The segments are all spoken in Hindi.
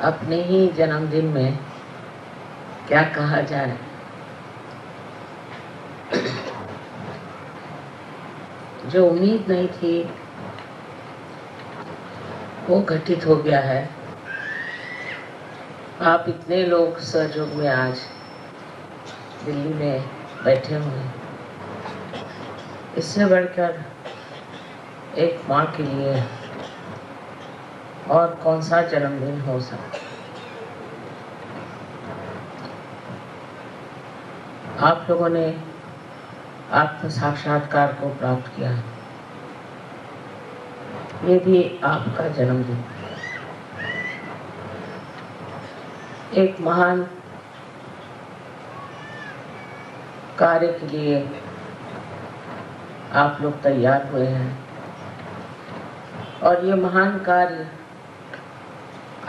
अपने ही जन्मदिन में क्या कहा जाए। जो उम्मीद नहीं थी वो घटित हो गया है। आप इतने लोग सहयोग में आज दिल्ली में बैठे हुए हैं, इससे बढ़कर एक माँ के लिए और कौन सा जन्मदिन हो सकता। आप लोगों ने आत्म साक्षात्कार को प्राप्त किया है, ये भी आपका जन्मदिन। एक महान कार्य के लिए आप लोग तैयार हुए हैं और ये महान कार्य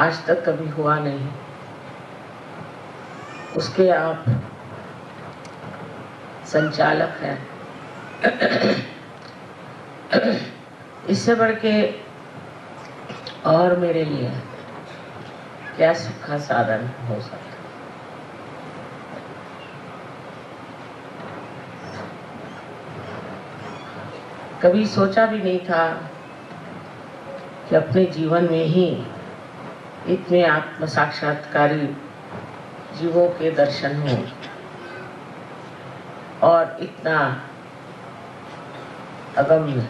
आज तक कभी हुआ नहीं, उसके आप संचालक हैं। इससे बढ़ के और मेरे लिए क्या सुख का साधन हो सकता। कभी सोचा भी नहीं था कि अपने जीवन में ही इतने आत्म साक्षात्कारी जीवों के दर्शन हों और इतना अगम्य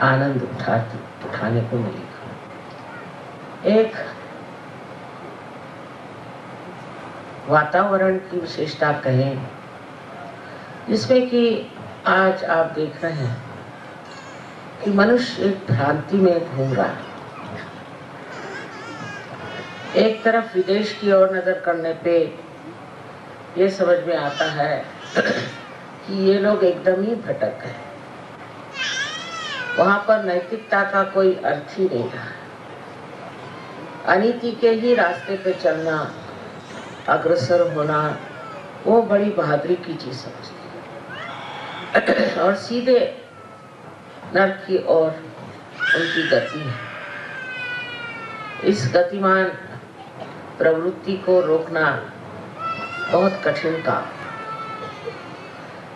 आनंद उठाने को मिलेगा। एक वातावरण की विशेषता कहें जिसमें कि आज आप देख रहे हैं कि मनुष्य एक भ्रांति में घूम रहा है। एक तरफ विदेश की ओर नजर करने पे ये समझ में आता है कि ये लोग एकदम ही भटक गए, वहां पर नैतिकता का कोई अर्थ ही नहीं रहा। अनीति के ही रास्ते पे चलना, अग्रसर होना, वो बड़ी बहादुरी की चीज समझती है और सीधे नर्क की ओर उनकी गति है। इस गतिमान प्रवृत्ति को रोकना बहुत कठिन काम,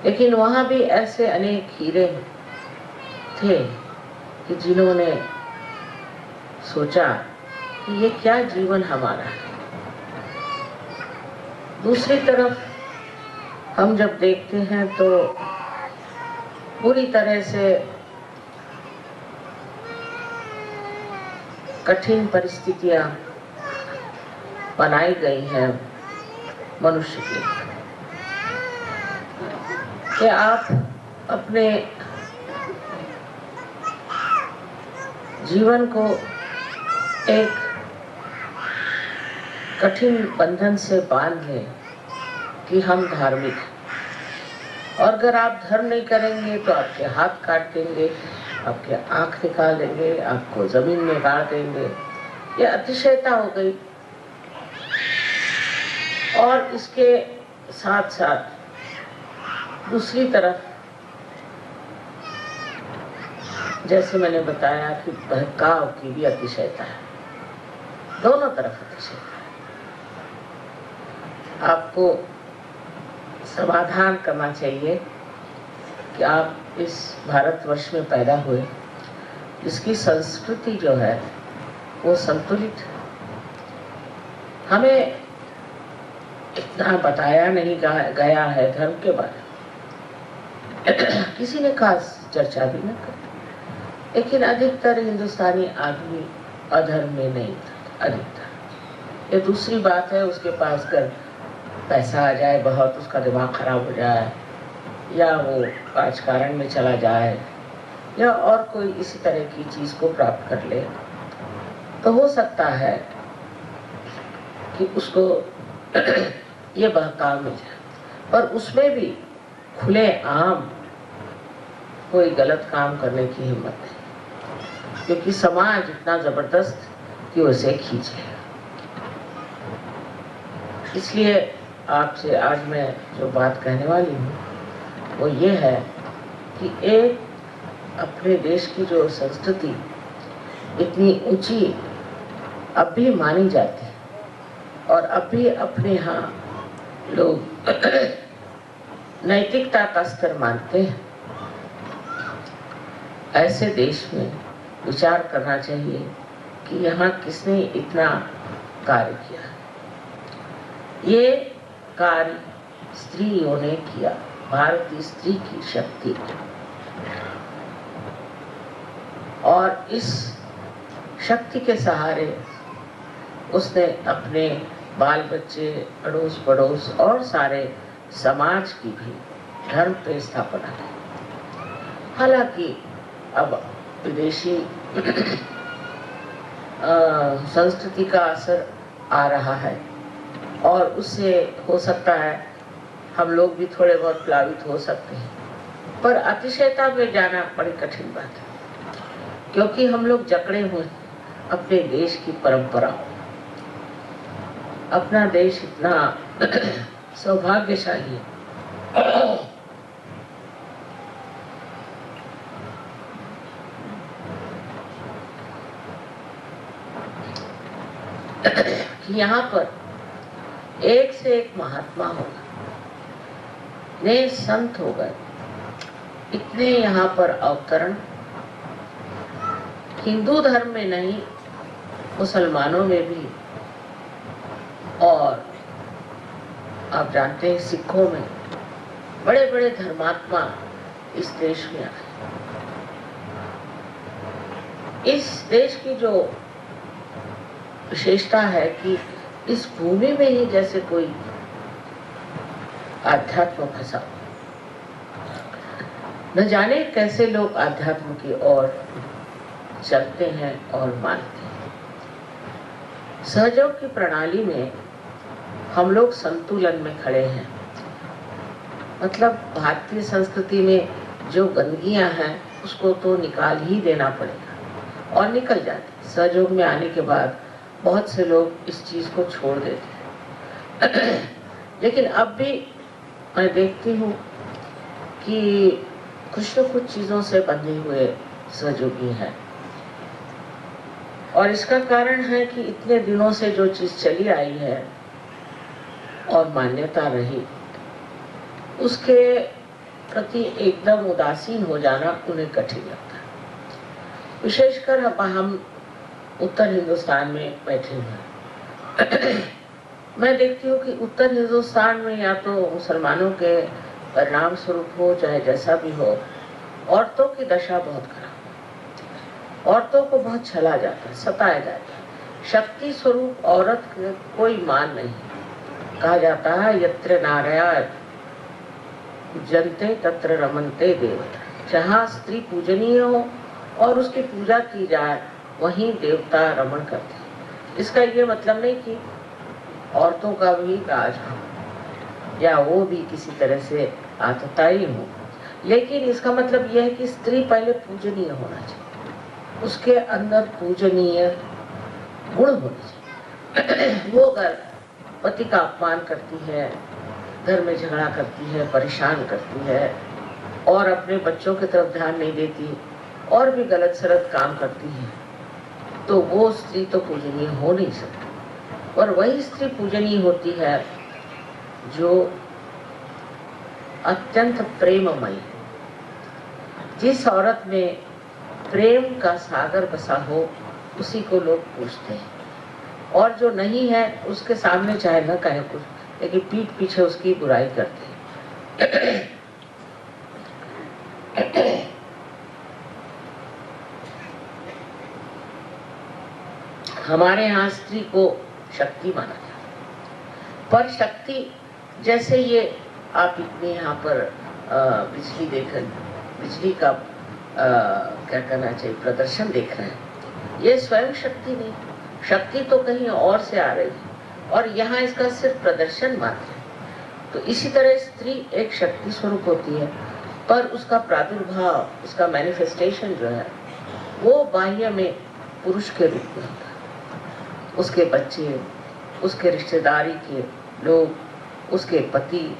लेकिन वहां भी ऐसे अनेक हीरे थे कि जिन्होंने सोचा कि ये क्या जीवन हमारा है। दूसरी तरफ हम जब देखते हैं तो पूरी तरह से कठिन परिस्थितियां बनाई गई हैं मनुष्य के लिए कि आप अपने जीवन को एक कठिन बंधन से बांध लें कि हम धार्मिक हैं, और अगर आप धर्म नहीं करेंगे तो आपके हाथ काट देंगे, आपके आंख निकाल देंगे, आपको जमीन में गाड़ देंगे। ये अतिशयता हो गई। और इसके साथ साथ दूसरी तरफ जैसे मैंने बताया कि बहकाव की भी अतिशयता है। दोनों तरफ अतिशयता है। आपको समाधान करना चाहिए कि आप इस भारतवर्ष में पैदा हुए, जिसकी संस्कृति जो है वो संतुलित है। हमें इतना बताया नहीं गया है धर्म के बारे में, किसी ने खास चर्चा भी न की, लेकिन अधिकतर हिंदुस्तानी आदमी अधर्म में नहीं था, अधिकतर। ये दूसरी बात है, उसके पास कर पैसा आ जाए बहुत, उसका दिमाग खराब हो जाए, या वो राजकारण में चला जाए, या और कोई इसी तरह की चीज को प्राप्त कर ले, तो हो सकता है कि उसको ये बहकाव मिल जाए। पर उसमें भी खुले आम कोई गलत काम करने की हिम्मत नहीं, क्योंकि समाज इतना जबरदस्त कि उसे खींचे। इसलिए आपसे आज मैं जो बात कहने वाली हूँ वो ये है कि एक अपने देश की जो संस्कृति इतनी ऊंची अब भी मानी जाती है और अब भी अपने यहाँ लोग नैतिकता का स्तर मानते हैं। ऐसे देश में विचार करना चाहिए कि यहाँ किसने इतना कार्य किया। ये कार्य स्त्रियों ने किया, भारतीय स्त्री की शक्ति। और इस शक्ति के सहारे उसने अपने बाल बच्चे, अड़ोस पड़ोस और सारे समाज की भी धर्म पे स्थापना की। हालांकि अब विदेशी संस्कृति का असर आ रहा है और उससे हो सकता है हम लोग भी थोड़े बहुत प्लावित हो सकते हैं, पर अतिशयता में जाना बड़ी कठिन बात है, क्योंकि हम लोग जकड़े हुए अपने देश की परंपरा। अपना देश इतना सौभाग्यशाली है कि यहाँ पर एक से एक महात्मा हो गए, नए संत हो गए, इतने यहाँ पर अवतरण हिंदू धर्म में नहीं, मुसलमानों में भी, और आप जानते हैं सिखों में बड़े बड़े धर्मात्मा इस देश में आए। इस देश की जो विशेषता है कि इस भूमि में ही जैसे कोई आध्यात्म फंसा। न जाने कैसे लोग आध्यात्म की ओर चलते हैं और मानते हैं। सहयोग की प्रणाली में हम लोग संतुलन में खड़े हैं। मतलब भारतीय संस्कृति में जो गंदगियां हैं उसको तो निकाल ही देना पड़ेगा, और निकल जाती। सहयोग में आने के बाद बहुत से लोग इस चीज को छोड़ देते हैं लेकिन अब भी मैं देखती हूँ कि कुछ न कुछ चीजों से बंधे हुए सहयोगी हैं, और इसका कारण है कि इतने दिनों से जो चीज चली आई है और मान्यता रही, उसके प्रति एकदम उदासीन हो जाना उन्हें कठिन लगता है। विशेषकर हम उत्तर हिंदुस्तान में बैठे हुए मैं देखती हूँ कि उत्तर हिंदुस्तान में या तो मुसलमानों के परिणाम स्वरूप हो, चाहे जैसा भी हो, औरतों की दशा बहुत खराब। औरतों को बहुत छला जाता है, सताया जाता है। शक्ति स्वरूप औरत का कोई मान नहीं। कहा जाता है यत्र नारया जनते तत्र रमनते देवता। जहाँ स्त्री पूजनीय हो और उसकी पूजा की जाए, वहीं देवता रमण करते हैं। इसका ये मतलब नहीं कि औरतों का भी राज हो या वो भी किसी तरह से आतताई हो, लेकिन इसका मतलब यह है कि स्त्री पहले पूजनीय होना चाहिए, उसके अंदर पूजनीय गुण होने चाहिए। वो अगर पति का अपमान करती है, घर में झगड़ा करती है, परेशान करती है और अपने बच्चों की तरफ ध्यान नहीं देती और भी गलत सलत काम करती है, तो वो स्त्री तो पूजनीय हो नहीं सकती। और वही स्त्री पूजनीय होती है जो अत्यंत प्रेममयी, जिस औरत में प्रेम का सागर बसा हो, उसी को लोग पूजते हैं। और जो नहीं है उसके सामने चाहे न कहे कुछ, लेकिन पीठ पीछे उसकी बुराई करते हैं। हमारे यहाँ स्त्री को शक्ति माना जाता, पर शक्ति जैसे ये आप इतने यहाँ पर बिजली देखकर बिजली का क्या कहना चाहिए प्रदर्शन देख रहे हैं, ये स्वयं शक्ति नहीं, शक्ति तो कहीं और से आ रही है और यहाँ इसका सिर्फ प्रदर्शन मात्र है। तो इसी तरह स्त्री एक शक्ति स्वरूप होती है, पर उसका प्रादुर्भाव, उसका मैनिफेस्टेशन जो है वो बाह्य में पुरुष के रूप में होता है। उसके बच्चे, उसके रिश्तेदारी के लोग, उसके पति,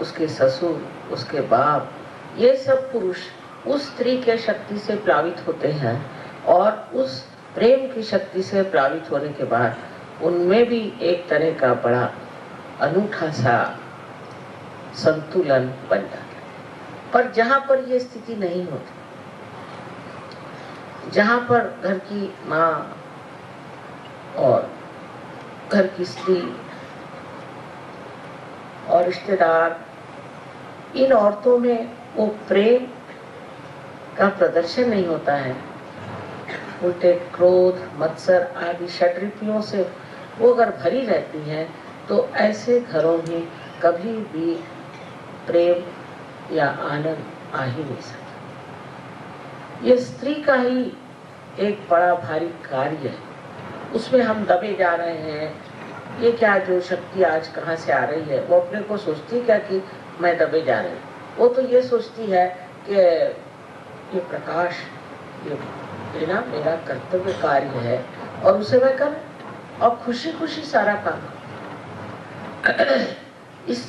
उसके ससुर, उसके बाप, ये सब पुरुष उस स्त्री के शक्ति से प्लावित होते हैं और उस प्रेम की शक्ति से प्लावित होने के बाद उनमें भी एक तरह का बड़ा अनूठा सा संतुलन बन जाता है। पर जहां पर ये स्थिति नहीं होती, जहां पर घर की माँ और घर की स्त्री और रिश्तेदार, इन औरतों में वो प्रेम का प्रदर्शन नहीं होता है, उल्टे क्रोध, मत्सर आदि षड्रिपियों से वो अगर भरी रहती हैं, तो ऐसे घरों में कभी भी प्रेम या आनंद आ ही नहीं सकता। ये स्त्री का ही एक बड़ा भारी कार्य है, उसमें हम दबे जा रहे हैं। ये क्या जो शक्ति आज कहाँ से आ रही है, वो अपने को सोचती क्या कि मैं दबे जा रही हूँ, वो तो ये सोचती है कि ये प्रकाश, ये ना मेरा कर्तव्य कार्य है और उसे मैं कर और खुशी खुशी सारा काम। इस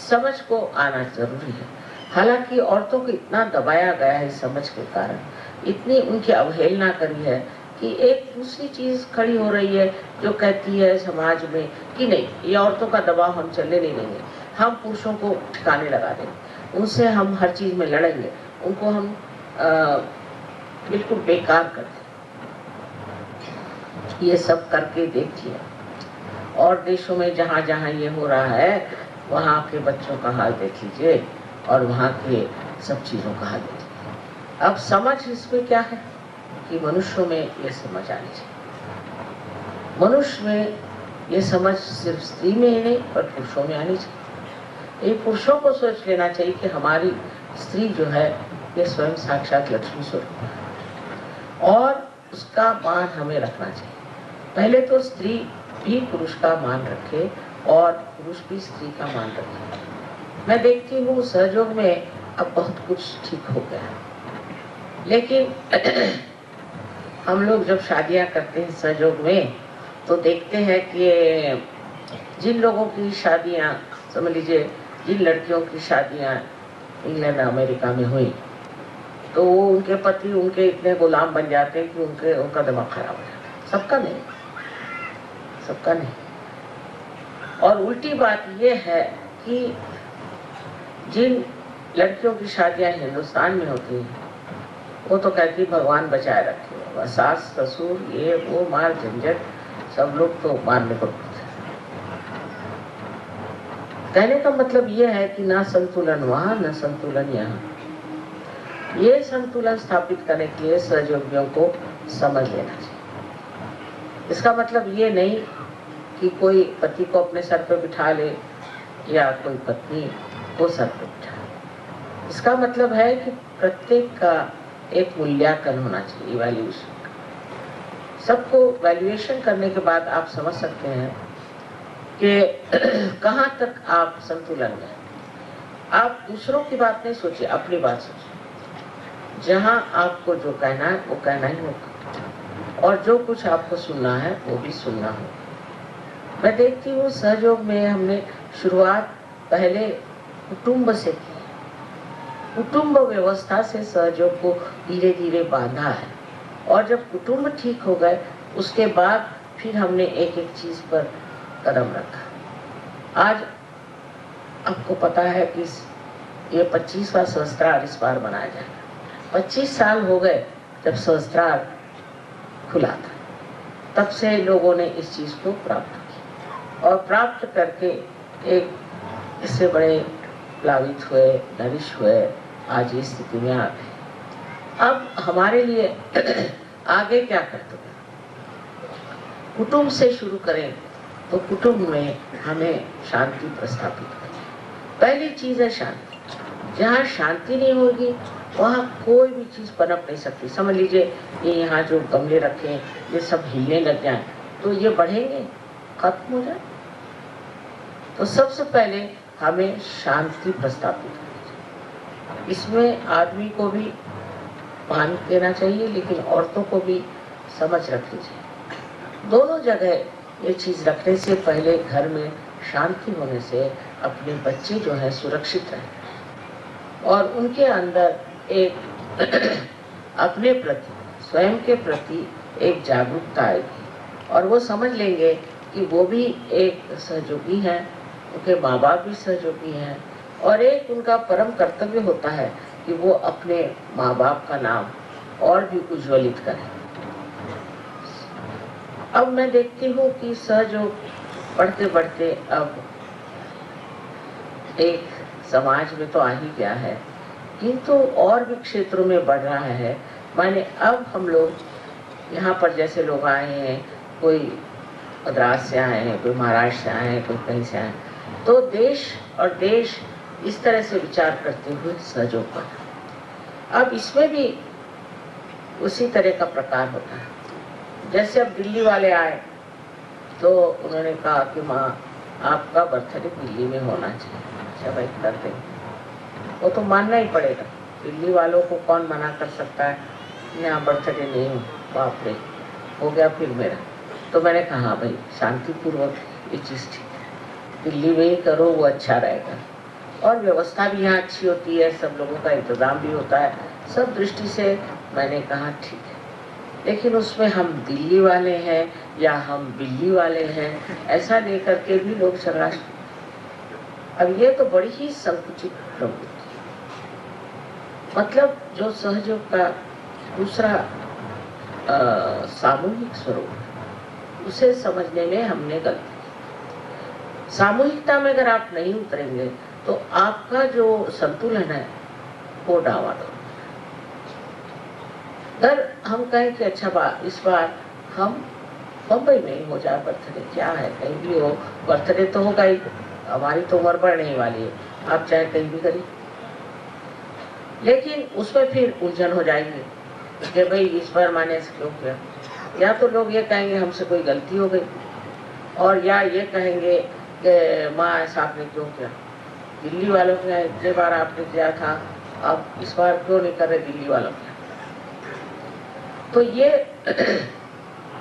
समझ को आना जरूरी है। हालांकि औरतों को इतना दबाया गया है इस समझ के कारण, इतनी उनकी अवहेलना करी है कि एक दूसरी चीज खड़ी हो रही है जो कहती है समाज में कि नहीं, ये औरतों का दबाव हम चलने नहीं देंगे, हम पुरुषों को ठिकाने लगा देंगे, उनसे हम हर चीज में लड़ेंगे, उनको हम बिल्कुल बेकार कर दें। ये सब करके देखिए, और देशों में जहाँ जहाँ ये हो रहा है वहाँ के बच्चों का हाल देख लीजिए और वहाँ के सब चीजों का हाल देख लीजिए। अब समझ इसमें क्या है कि मनुष्यों में ये समझ आनी चाहिए। मनुष्य में ये समझ सिर्फ स्त्री में ही नहीं पर पुरुषों में आनी चाहिए। ये पुरुषों को सोच लेना चाहिए कि हमारी स्त्री जो है ये स्वयं साक्षात लक्ष्मी स्वरूप है और उसका मान हमें रखना चाहिए। पहले तो स्त्री भी पुरुष का मान रखे और पुरुष भी स्त्री का मान रखे। मैं देखती हूँ सहयोग में अब बहुत कुछ ठीक हो गया, लेकिन हम लोग जब शादियां करते हैं सहयोग में तो देखते हैं कि जिन लोगों की शादियां, समझ लीजिए जिन लड़कियों की शादियां इंग्लैंड अमेरिका में हुई, तो वो उनके पति उनके इतने गुलाम बन जाते हैं कि उनका दिमाग खराब हो जाता है। सबका नहीं, सबका नहीं। और उल्टी बात ये है कि जिन लड़कियों की शादियां हिंदुस्तान में होती हैं वो तो कहती भगवान बचाए रखे, सास ससुर ये वो मार झंझट, सब लोग तो मारने को पड़ते। कहने का मतलब ये है कि ना संतुलन वहां न संतुलन यहाँ। ये संतुलन स्थापित करने के लिए सहयोगियों को समझ लेना चाहिए। इसका मतलब ये नहीं कि कोई पति को अपने सर पर बिठा ले या कोई पत्नी को सर पर बिठा ले। इसका मतलब है कि प्रत्येक का एक मूल्यांकन होना चाहिए, इवैल्यूएशन। सबको वैल्यूएशन करने के बाद आप समझ सकते हैं कि कहाँ तक आप संतुलन में। आप दूसरों की बात नहीं सोचिए, अपनी बात सोचिए। जहाँ आपको जो कहना है वो कहना ही होगा और जो कुछ आपको सुनना है वो भी सुनना होगा। मैं देखती हूँ सहयोग में हमने शुरुआत पहले कुटुंब से की, कुटुंब व्यवस्था से सहयोग को धीरे धीरे बांधा है और जब कुटुंब ठीक हो गए उसके बाद फिर हमने एक एक चीज पर कदम रखा। आज आपको पता है कि ये 25वां सहस्त्रार इस बार मनाया जाएगा। 25 साल हो गए जब सहस्त्रार खुला था, तब से लोगों ने इस चीज को प्राप्त किया और प्राप्त करके एक इससे बड़े प्लावित हुए, नरिश हुए, आज इस स्थिति में आ गए। अब हमारे लिए आगे क्या करते हैं? कुटुंब से शुरू करें तो कुटुंब में हमें शांति प्रस्थापित करें। पहली चीज है शांति। जहाँ शांति नहीं होगी वहाँ कोई भी चीज पनप नहीं सकती। समझ लीजिए ये यहाँ जो गमले रखे हैं ये सब हिलने लग जाए तो ये बढ़ेंगे, खत्म हो जाए। तो सबसे पहले हमें शांति प्रस्थापित करनी चाहिए। इसमें आदमी को भी ध्यान देना चाहिए लेकिन औरतों को भी समझ रखनी चाहिए। दोनों जगह ये चीज रखने से पहले घर में शांति होने से अपने बच्चे जो है सुरक्षित रहे और उनके अंदर एक अपने प्रति स्वयं के प्रति एक जागरूकता आएगी और वो समझ लेंगे कि वो भी एक सहयोगी हैं, उनके माँ बाप भी सहयोगी हैं और एक उनका परम कर्तव्य होता है कि वो अपने माँ बाप का नाम और भी उज्ज्वलित करें। अब मैं देखती हूँ कि सहयोग बढ़ते बढ़ते अब एक समाज में तो आ ही गया है, किंतु और भी क्षेत्रों में बढ़ रहा है। माने अब हम लोग यहाँ पर जैसे लोग आए हैं, कोई मद्रास से आए हैं, कोई महाराष्ट्र से आए हैं, कोई कहीं से आए हैं, तो देश और देश इस तरह से विचार करते हुए सहयोग पर। अब इसमें भी उसी तरह का प्रकार होता है। जैसे अब दिल्ली वाले आए तो उन्होंने कहा कि माँ आपका बर्थडे दिल्ली में होना चाहिए। अच्छा भाई, कर देंगे, वो तो मानना ही पड़ेगा। दिल्ली वालों को कौन मना कर सकता है, यहाँ बर्थडे नहीं हो। बाप रे, हो गया फिर मेरा। तो मैंने कहा भाई शांतिपूर्वक ये चीज़ ठीक है, दिल्ली में ही करो, वो अच्छा रहेगा और व्यवस्था भी यहाँ अच्छी होती है, सब लोगों का इंतजाम भी होता है, सब दृष्टि से मैंने कहा ठीक है। लेकिन उसमें हम दिल्ली वाले हैं या हम दिल्ली वाले हैं ऐसा लेकर के भी लोग झगड़ा। अब ये तो बड़ी ही संकुचित प्रवृत्ति, मतलब जो सहयोग का दूसरा सामूहिक स्वरूप है, उसे समझने में हमने गलती की। सामूहिकता में अगर आप नहीं उतरेंगे तो आपका जो संतुलन है वो डावाडोल। अगर हम कहें कि अच्छा इस बार हम बम्बई में ही हो जाए बर्थडे, क्या है कहीं भी हो, बर्थडे तो होगा ही, हमारी तो उम्र बढ़ने ही वाली है, आप चाहे कहीं भी करिए। लेकिन उसमें फिर उलझन हो जाएगी कि भाई इस बार मैंने ऐसे क्यों किया, या तो लोग ये कहेंगे हमसे कोई गलती हो गई, और या ये कहेंगे कि माँ ऐसा आपने क्यों किया, दिल्ली वालों के इतने बार आपने किया था, अब इस बार क्यों नहीं कर रहे दिल्ली वालों के। तो ये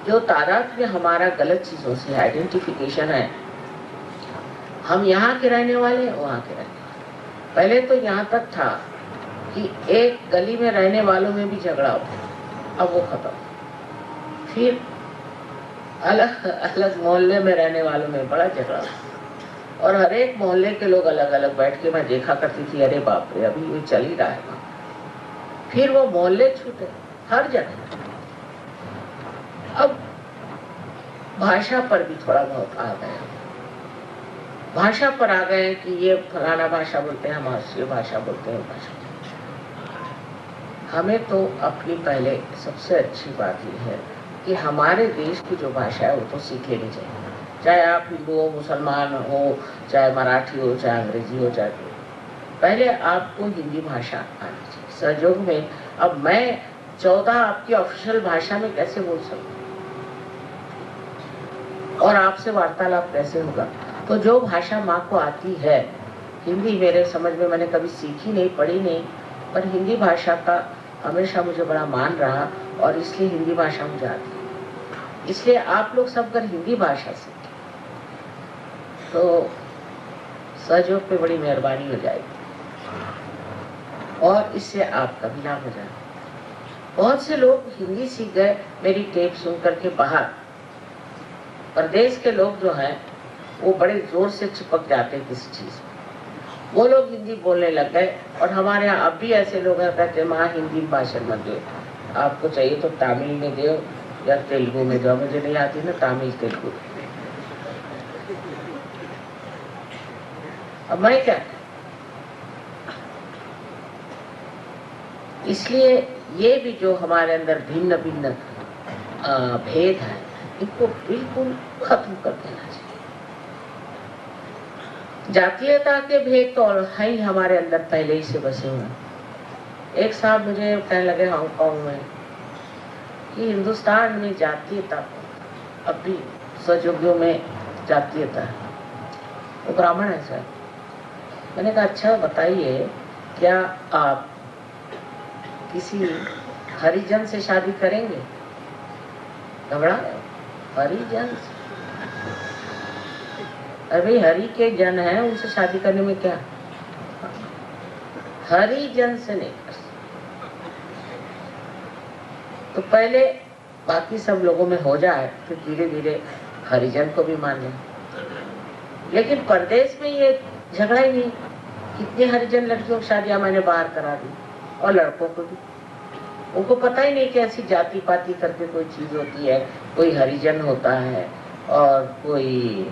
जो तादात्म्य हमारा गलत चीजों से आइडेंटिफिकेशन है, हम यहाँ के रहने वाले, वहाँ के रहने वाले। पहले तो यहाँ तक था कि एक गली में रहने वालों में भी झगड़ा होता, अब वो खत्म। फिर अलग अलग मोहल्ले में रहने वालों में बड़ा झगड़ा होता, और हर एक मोहल्ले के लोग अलग अलग बैठ के मैं देखा करती थी, अरे बाप रे अभी ये चल ही रहा है। फिर वो मोहल्ले छूटे हर जगह। अब भाषा पर भी थोड़ा बहुत आ गए, भाषा पर आ गए कि ये फलाना भाषा बोलते हैं, हम ये भाषा बोलते हैं, भाषा। हमें तो अपनी पहले सबसे अच्छी बात ये है कि हमारे देश की जो भाषा है वो तो सीख लेनी चाहिए, चाहे आप हिंदू हो, मुसलमान हो, चाहे मराठी हो, चाहे अंग्रेजी हो, चाहे पहले आपको हिंदी भाषा आनी चाहिए। सहयोग में अब मैं 14 आपकी ऑफिशियल भाषा में कैसे बोल सकती और आपसे वार्तालाप कैसे होगा। तो जो भाषा माँ को आती है, हिंदी मेरे समझ में मैंने कभी सीखी नहीं, पढ़ी नहीं, पर हिंदी भाषा का हमेशा मुझे बड़ा मान रहा और इसलिए हिंदी भाषा मुझे आती है। इसलिए आप लोग सब अगर हिंदी भाषा सीखें तो सहयोग पे बड़ी मेहरबानी हो जाएगी और इससे आपका भी लाभ हो जाएगा। बहुत से लोग हिंदी सीख गए मेरी टेप सुन करके बाहर, प्रदेश के लोग जो हैं वो बड़े जोर से चिपक जाते हैं किसी चीज में, वो लोग हिंदी बोलने लग गए। और हमारे यहाँ अब भी ऐसे लोग हैं कहते हैं माँ हिंदी भाषण मत दो, आपको चाहिए तो तमिल में दो या तेलुगु में दो। मुझे नहीं आती ना तमिल तेलुगु, अब मैं क्या। इसलिए ये भी जो हमारे अंदर भिन्न भिन्न भेद है, इनको बिल्कुल खत्म कर देना चाहिए। जातीयता के भेद तो है ही हमारे अंदर पहले ही से बसे हुए हैं। एक साहब मुझे कहने लगे हांगकांग में कि हिंदुस्तान में जातीयता, अब भी सहयोगियों में जातीयता है, वो ब्राह्मण है सर। मैंने कहा अच्छा बताइए, क्या आप किसी हरिजन से शादी करेंगे? घबरा रहे हो? हरिजन से? अरे हरि के जन हैं, उनसे शादी करने में क्या? हरिजन से नहीं कर सकते। तो पहले बाकी सब लोगों में हो जाए, फिर धीरे धीरे हरिजन को भी मान लें। लेकिन परदेश में ये झगड़ा ही नहीं। कितने हरिजन लड़कियों की शादियां मैंने बाहर करा दी, और लड़कों को भी। उनको पता ही नहीं कि ऐसी जाति पाति करके कोई चीज होती है, कोई हरिजन होता है और कोई,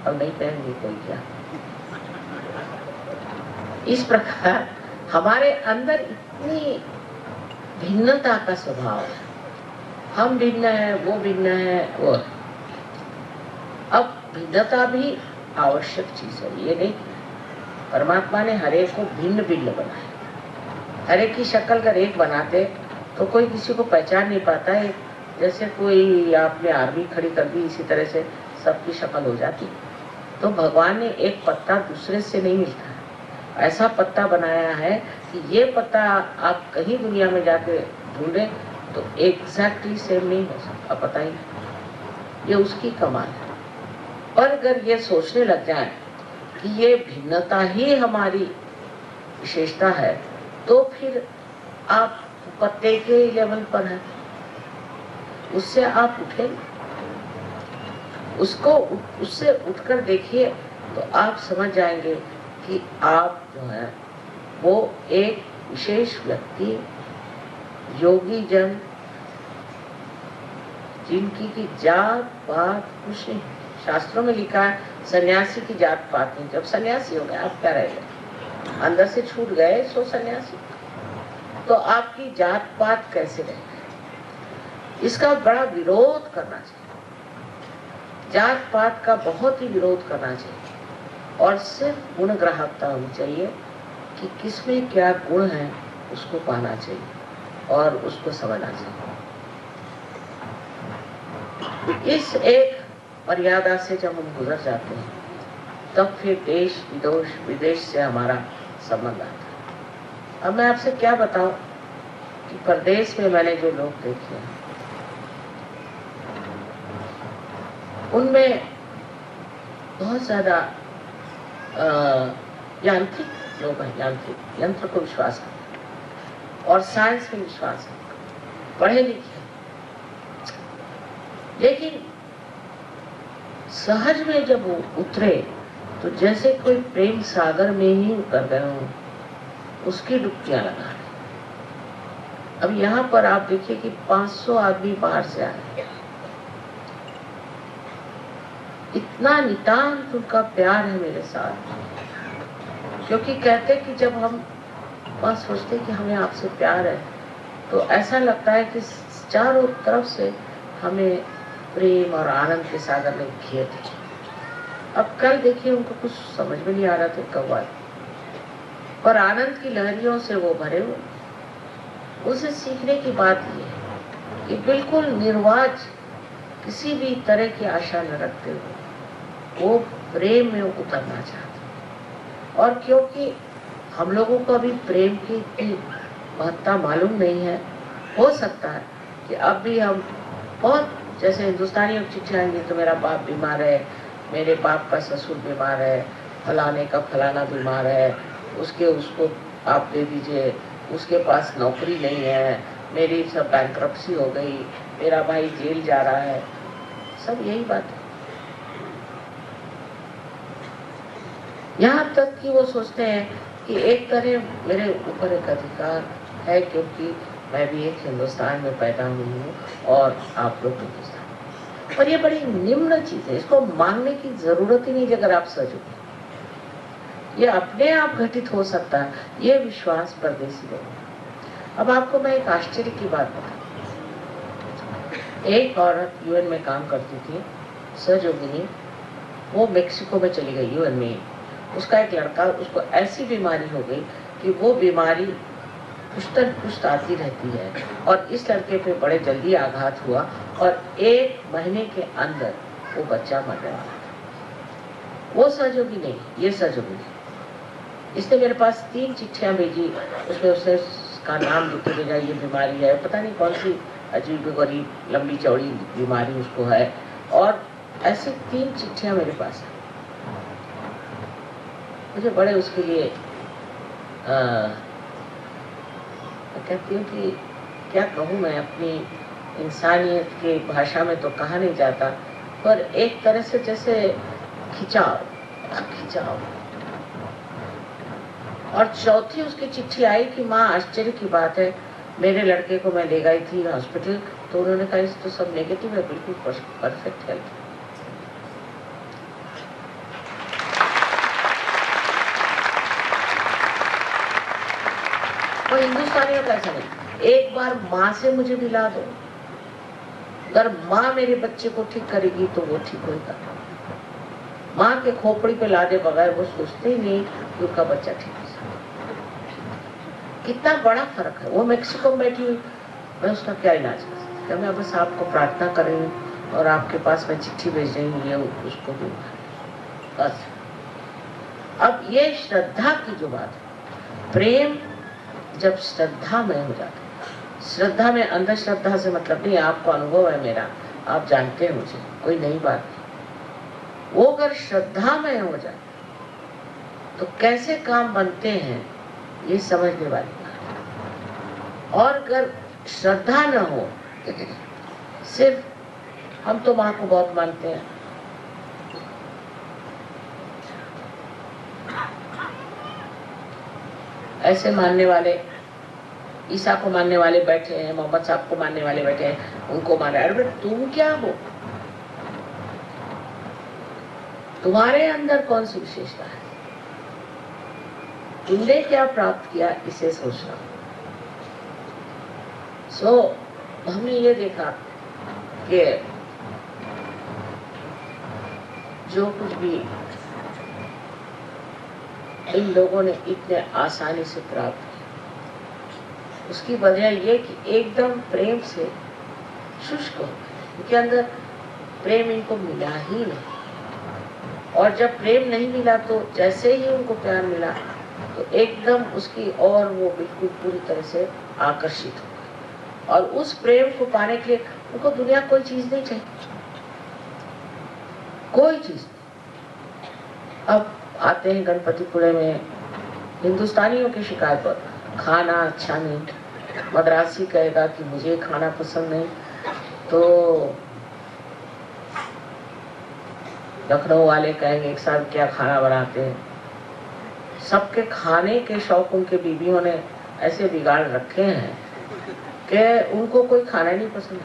अब नहीं कहेंगे कोई क्या। इस प्रकार हमारे अंदर इतनी भिन्नता का स्वभाव है। हम भिन्न है, वो भिन्न है, वो। अब भिन्नता भी आवश्यक चीज है, ये नहीं। परमात्मा ने हरेक को भिन्न भिन्न बनाया। हरेक की शक्ल अगर एक बनाते तो कोई किसी को पहचान नहीं पाता है। जैसे कोई आपने आर्मी खड़ी कर दी, इसी तरह से सबकी शक्ल हो जाती। तो भगवान ने एक पत्ता दूसरे से नहीं मिलता है, ऐसा पत्ता बनाया है कि ये पत्ता आप कहीं दुनिया में जाके ढूंढे तो एग्जैक्टली सेम नहीं हो सकता, पता ही नहीं। ये उसकी कमाल है। और अगर ये सोचने लग जाए कि ये भिन्नता ही हमारी विशेषता है, तो फिर आप पत्ते के लेवल पर है, उससे आप उठेंगे। उसको उससे उठकर देखिए तो आप समझ जाएंगे कि आप जो है वो एक विशेष व्यक्ति, योगी जन, जिनकी की जात पात कुछ नहीं। शास्त्रों में लिखा है सन्यासी की जात पात नहीं। जब सन्यासी हो गए आप क्या रह गए, अंदर से छूट गए सो सन्यासी, तो आपकी जात पात कैसे रह गए। इसका बड़ा विरोध करना चाहिए, जात पात का बहुत ही विरोध करना चाहिए। और सिर्फ गुण ग्राहकता होनी चाहिए कि किसमें क्या गुण है, उसको पाना चाहिए और उसको समझना चाहिए। इस एक मर्यादा से जब हम गुजर जाते हैं तब फिर देश विदेश से हमारा संबंध आता है। अब मैं आपसे क्या बताऊं कि परदेश में मैंने जो लोग देखे हैं उनमें बहुत ज्यादा यांत्रिक लोग हैं, यांत्रिक, यंत्र को विश्वास करते हैं और साइंस में विश्वास करते हैं, पढ़े लिखे। लेकिन सहज में जब वो उतरे तो जैसे कोई प्रेम सागर में ही उतर गए हो, उसकी डुबकियां लगा रहे। अब यहाँ पर आप देखिए कि 500 आदमी बाहर से आए, इतना नितांत उनका प्यार है मेरे साथ। क्योंकि कहते कि जब हम बस सोचते कि हमें आपसे प्यार है तो ऐसा लगता है कि चारों तरफ से हमें प्रेम और आनंद के सागर ने घेर दिया। अब कल देखिए उनको कुछ समझ में नहीं आ रहा था कब आए, पर आनंद की लहरियों से वो भरे हुए। उसे सीखने की बात ये है कि बिल्कुल निर्वाज, किसी भी तरह की आशा न रखते हुए वो प्रेम में उतरना चाहते। और क्योंकि हम लोगों को अभी प्रेम की इतनी महत्ता मालूम नहीं है, हो सकता है कि अब भी हम बहुत, जैसे हिंदुस्तानी चिट्ठी आएंगे तो मेरा बाप बीमार है, मेरे बाप का ससुर बीमार है, फलाने का फलाना बीमार है, उसको आप दे दीजिए, उसके पास नौकरी नहीं है, मेरी सब बैंक्रप्सी हो गई, मेरा भाई जेल जा रहा है। सब यही बात है। यहाँ तक कि वो सोचते हैं कि एक तरह मेरे ऊपर एक अधिकार है क्योंकि मैं भी एक हिंदुस्तान में पैदा हुई हूँ और आप लोग हिंदुस्तान। और ये बड़ी निम्न चीज है, इसको मांगने की जरूरत ही नहीं अगर आप सजो। ये अपने आप घटित हो सकता है, ये विश्वास परदेशी लोग। अब आपको मैं एक आश्चर्य की बात बताऊं। एक औरत यूएन में काम करती थी, सहयोगिनी, वो मेक्सिको में चली गई यूएन में। उसका एक लड़का, उसको ऐसी बीमारी हो गई कि वो बीमारी पुश्तन पुश्त आती रहती है और इस लड़के पे बड़े जल्दी आघात हुआ और 1 महीने के अंदर वो बच्चा मरने वाला था। वो सहयोगी नहीं, ये सहयोगी। इसने मेरे पास 3 चिट्ठियां भेजी, उसमें उसने उसका नाम लिख के भेजा, ये बीमारी है, पता नहीं कौन सी अजीब गरीब लंबी चौड़ी बीमारी उसको है। और ऐसी 3 चिट्ठियां मेरे पास है। मुझे बड़े उसके लिए कहती हूँ कि क्या कहूँ मैं, अपनी इंसानियत की भाषा में तो कहा नहीं जाता, पर एक तरह से जैसे खिंचाव खिंचाव। और चौथी उसकी चिट्ठी आई कि माँ आश्चर्य की बात है, मेरे लड़के को मैं ले गई थी हॉस्पिटल, तो उन्होंने कहा इस तो सब नेगेटिव है, बिल्कुल परफेक्ट हेल्थ। और हिंदुस्तानियों का ऐसा नहीं, एक बार माँ से मुझे मिला दो, अगर माँ मेरे बच्चे को ठीक करेगी तो वो ठीक होगा। माँ के खोपड़ी पे लादे बगैर वो सोचते ही नहीं कि उनका बच्चा ठीक है। कितना बड़ा फर्क है। वो मेक्सिको में बैठी हुई, मैं उसका क्या इलाज कर सकती, क्या मैं बस आपको प्रार्थना कर रही हूँ और आपके पास मैं चिट्ठी भेज रही हूँ, ये उसको दूंगा बस। अब ये श्रद्धा की जो बात है, प्रेम जब श्रद्धा में हो जाता है, श्रद्धा में अंधश्रद्धा से मतलब नहीं, आपको अनुभव है मेरा, आप जानते हैं मुझे, कोई नई बात नहीं। वो अगर श्रद्धा में हो जाए तो कैसे काम बनते हैं ये समझने वाली बात। और अगर श्रद्धा न हो, सिर्फ हम तो माँ को बहुत मानते हैं, ऐसे मानने वाले, ईसा को मानने वाले बैठे हैं, मोहम्मद साहब को मानने वाले बैठे हैं, उनको मान रहे। अरे तुम क्या हो, तुम्हारे अंदर कौन सी विशेषता है, तुमने क्या प्राप्त किया, इसे सोचना। हमने ये देखा कि जो कुछ भी इन लोगों ने इतने आसानी से प्राप्त किया, उसकी वजह ये कि एकदम प्रेम से शुष्क हो गए, उनके अंदर प्रेम इनको मिला ही नहीं। और जब प्रेम नहीं मिला तो जैसे ही उनको प्यार मिला तो एकदम उसकी और वो बिल्कुल पूरी तरह से आकर्षित हो गए। और उस प्रेम को पाने के लिए उनको दुनिया कोई चीज नहीं चाहिए, कोई चीज नहीं। अब आते हैं गणपतिपुरे में, हिंदुस्तानियों की शिकायत पर, खाना अच्छा नहीं, मद्रासी कहेगा कि मुझे खाना पसंद नहीं, तो लखनऊ वाले कहेंगे एक साथ क्या खाना बनाते हैं। सबके खाने के शौक उनके बीवियों ने ऐसे बिगाड़ रखे हैं कि उनको कोई खाना नहीं पसंद।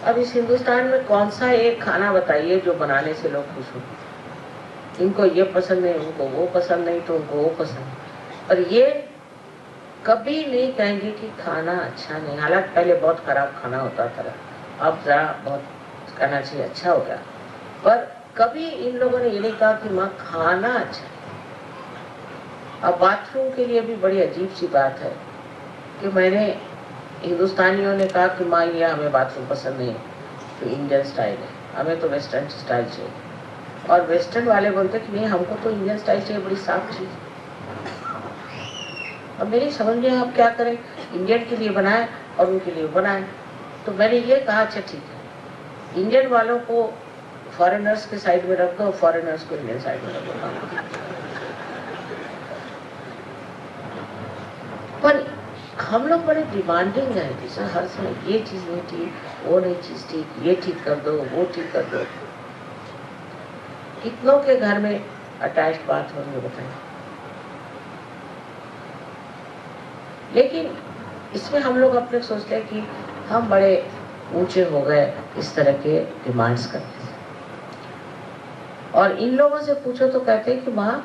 अब इस हिंदुस्तान में कौन सा एक खाना बताइए जो बनाने से लोग खुश हो। इनको ये पसंद नहीं, उनको वो पसंद नहीं, तो उनको वो पसंद। और ये कभी नहीं कहेंगे कि खाना अच्छा नहीं, हालांकि पहले बहुत खराब खाना होता था, अब जरा बहुत कहना चाहिए अच्छा हो गया। पर कभी इन लोगों ने ये नहीं कहा कि माँ खाना अच्छा है। अब बाथरूम के लिए भी बड़ी अजीब सी बात है कि मैंने, हिंदुस्तानियों ने कहा कि माँ ये हमें बाथरूम पसंद नहीं, तो इंडियन स्टाइल है, हमें तो वेस्टर्न स्टाइल चाहिए। और वेस्टर्न वाले बोलते कि नहीं हमको तो इंडियन स्टाइल चाहिए, बड़ी साफ चीज। अब मेरी समझ में आप क्या करें, इंडियन के लिए बनाए और उनके लिए बनाए। तो मैंने ये कहा अच्छा ठीक है, इंडियन वालों को फॉरेनर्स के साइड में रख दो, फॉरेनर्स को इंडियन साइड में रख दो। पर हम लोग बड़े डिमांडिंग हैं, जैसे हर समय ये चीज नहीं ठीक, वो नहीं चीज ठीक, ये ठीक कर दो, वो ठीक कर दो। कितनों के घर में अटैच्ड बात हो रही है बताएं। लेकिन इसमें हम लोग अपने सोचते हैं कि हम बड़े ऊंचे हो गए इस तरह के डिमांड्स करते हैं। और इन लोगों से पूछो तो कहते हैं कि माँ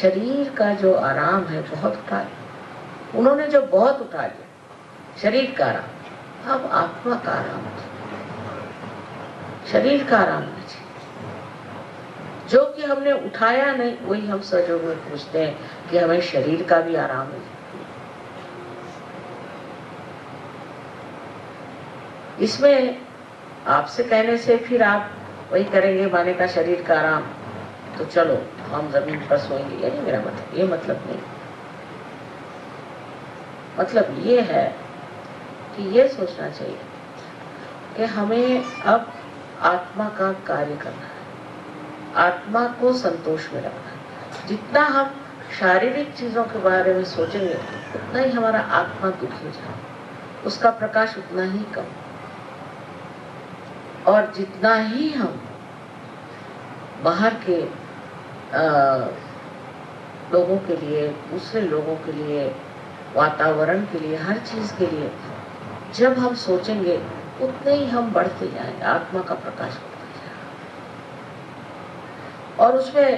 शरीर का जो आराम है बहुत उठा लिया, उन्होंने जो बहुत उठा लिया शरीर का आराम, अब आत्मा का आराम, शरीर का आराम नहीं चाहिए। जो कि हमने उठाया नहीं वही हम सजोग में पूछते हैं कि हमें शरीर का भी आराम है। इसमें आपसे कहने से फिर आप वही करेंगे, माने का शरीर का आराम, तो चलो हम जमीन पर सोएंगे, ये नहीं मेरा मतलब, ये मतलब नहीं। मतलब ये है कि ये सोचना चाहिए कि हमें अब आत्मा का कार्य करना है, आत्मा को संतोष में रखना है। जितना हम शारीरिक चीजों के बारे में सोचेंगे उतना ही हमारा आत्मा दुखी हो जाएगा। उसका प्रकाश उतना ही कम, और जितना ही हम बाहर के लोगों के लिए, दूसरे लोगों के लिए, वातावरण के लिए, हर चीज के लिए जब हम सोचेंगे उतने ही हम बढ़ते जाएंगे, आत्मा का प्रकाश बढ़ता जाएगा। और उसमें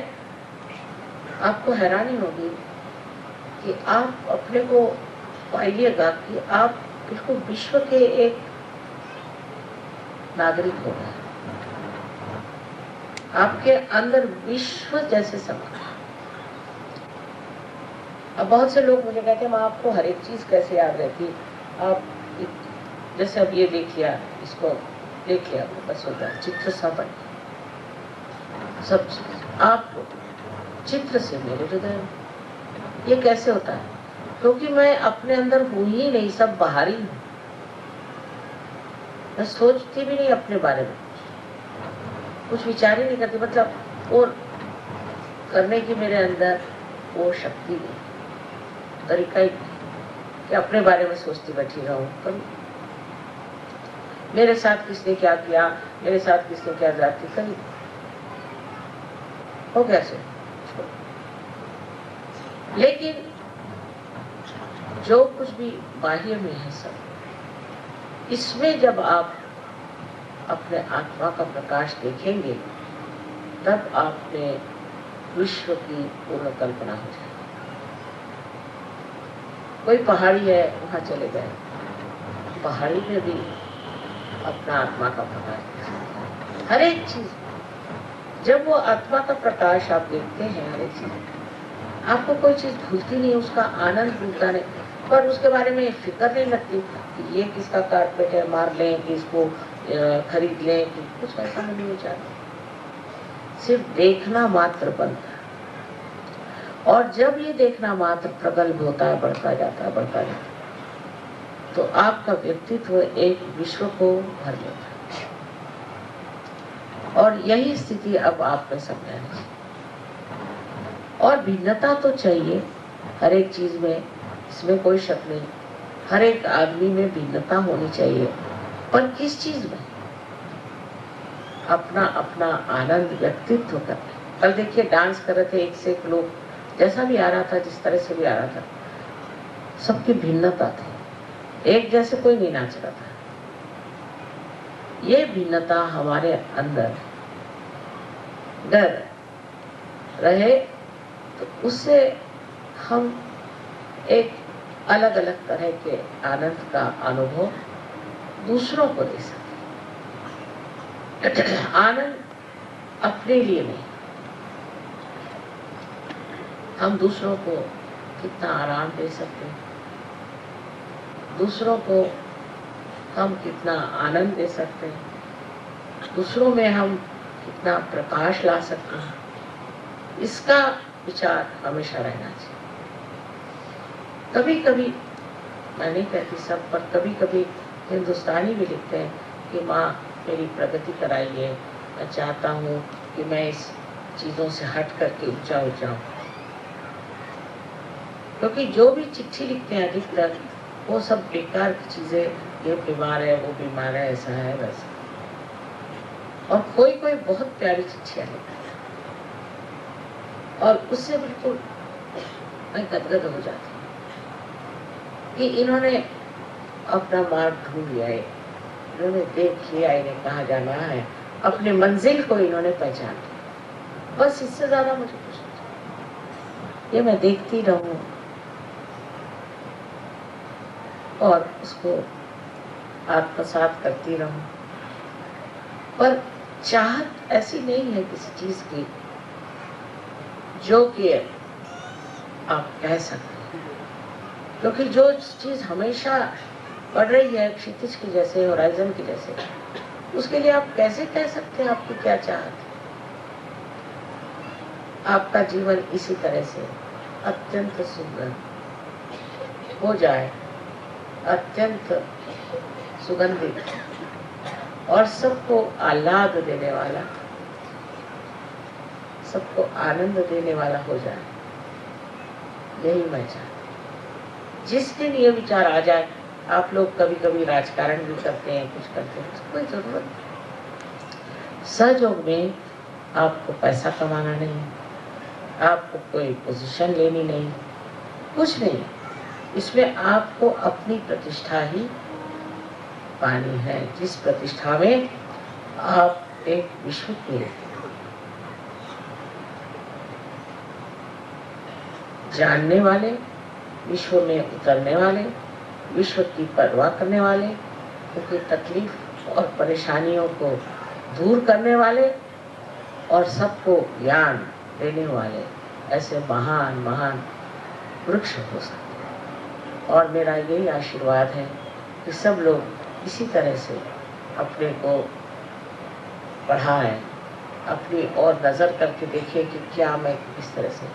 आपको हैरानी होगी कि आप अपने को पाइएगा कि आप बिल्कुल विश्व के एक नागरिक हो गए, आपके अंदर विश्व जैसे समा। अब बहुत से लोग मुझे कहते हैं माँ आपको हर एक चीज कैसे याद रहती, आप जैसे अब ये देख लिया, इसको देख लिया, बस होता है चित्र सा बन सब चीज आप चित्र से मेरे हृदय। ये कैसे होता है? क्योंकि मैं अपने अंदर हूं ही नहीं, सब बाहर ही हूं। मैं सोचती भी नहीं अपने बारे में, कुछ विचार ही नहीं करती, मतलब और करने की मेरे अंदर वो शक्ति नहीं, तरीका ही कि अपने बारे में सोचती बैठी रहूं। कभी मेरे साथ किसने क्या किया, मेरे साथ किसने क्या जाती, कभी हो कैसे। लेकिन जो कुछ भी बाह्य में है सब, इसमें जब आप अपने आत्मा का प्रकाश देखेंगे तब आपने विश्व की पूर्ण कल्पना हो जाए। कोई पहाड़ी है, वहां चले गए, पहाड़ी में भी अपना आत्मा का प्रकाश, हर एक चीज जब वो आत्मा का प्रकाश आप देखते हैं, हर एक चीज आपको कोई चीज भूलती नहीं, उसका आनंद भूलता नहीं, पर उसके बारे में फिक्र नहीं लगती कि ये किसका कारपेट है, मार लें कि इसको खरीद लें, कि कुछ ऐसा नहीं विचार। सिर्फ देखना मात्र बनता है, और जब ये देखना मात्र प्रगल्भ होता है, बढ़ता जाता है, बढ़ता जाता है, तो आपका व्यक्तित्व एक विश्व को भर लेता है। और यही स्थिति अब आप में समझ है। और भिन्नता तो चाहिए हर एक चीज में, इसमें कोई शक नहीं, हर एक आदमी में भिन्नता होनी चाहिए, पर किस चीज में? अपना अपना आनंद व्यक्तित्व कर। कल देखिए डांस कर रहे थे एक से एक लोग, जैसा भी आ रहा था, जिस तरह से भी आ रहा था, सबकी भिन्नता थी, एक जैसे कोई नहीं नाच रहा था। ये भिन्नता हमारे अंदर डर रहे तो उससे हम एक अलग अलग तरह के आनंद का अनुभव दूसरों को दे सकते। आनंद अपने लिए नहीं, हम दूसरों को कितना आराम दे सकते हैं, दूसरों को हम कितना आनंद दे सकते हैं, दूसरों में हम कितना प्रकाश ला सकते हैं, इसका विचार हमेशा रहना चाहिए। कभी कभी, मैं नहीं कहती सब, पर कभी कभी हिंदुस्तानी भी लिखते हैं कि माँ मेरी प्रगति कराइए, मैं चाहता हूँ कि मैं इस चीज़ों से हट करके ऊंचा हो जाऊँ। क्योंकि जो भी चिट्ठी लिखते हैं अधिकतर वो सब बेकार की चीज़ें, ये बीमार है, वो बीमार है, ऐसा है, वैसा। और कोई कोई बहुत प्यारी चिट्ठियाँ लिखता है और उससे बिल्कुल मैं गदगद हो जाती हूँ कि इन्होंने अपना मार्ग ढूंढ लिया है, इन्होंने देख लिया इन्हें कहाँ जाना है, अपने मंजिल को इन्होंने पहचान लिया। बस इससे ज्यादा मुझे कुछ नहीं। ये मैं देखती रहूं और उसको आत्मसात करती रहूं, पर चाहत ऐसी नहीं है किसी चीज की जो कि आप कह सकते हैं, क्योंकि जो चीज हमेशा बढ़ रही है क्षितिज की जैसे, होराइजन की जैसे, उसके लिए आप कैसे कह सकते हैं आपकी क्या चाहत है? आपका जीवन इसी तरह से अत्यंत सुंदर हो जाए, अत्यंत सुगंधित और सबको आह्लाद देने वाला, सबको आनंद देने वाला हो जाए, यही मैं चाहती। जिस दिन ये विचार आ जाए आप लोग कभी कभी राजकारण भी करते हैं, कुछ करते हैं, उसकी कोई जरूरत नहीं। सहयोग में आपको पैसा कमाना नहीं, आपको कोई पोजीशन लेनी नहीं, कुछ नहीं। इसमें आपको अपनी प्रतिष्ठा ही पानी है, जिस प्रतिष्ठा में आप एक विश्व के जानने वाले, विश्व में उतरने वाले, विश्व की परवाह करने वाले, उनकी तकलीफ और परेशानियों को दूर करने वाले और सबको ज्ञान देने वाले ऐसे महान महान वृक्ष हो सकते हैं। और मेरा यही आशीर्वाद है कि सब लोग इसी तरह से अपने को बढ़ाएं, अपनी और नज़र करके देखिए कि क्या मैं किस तरह से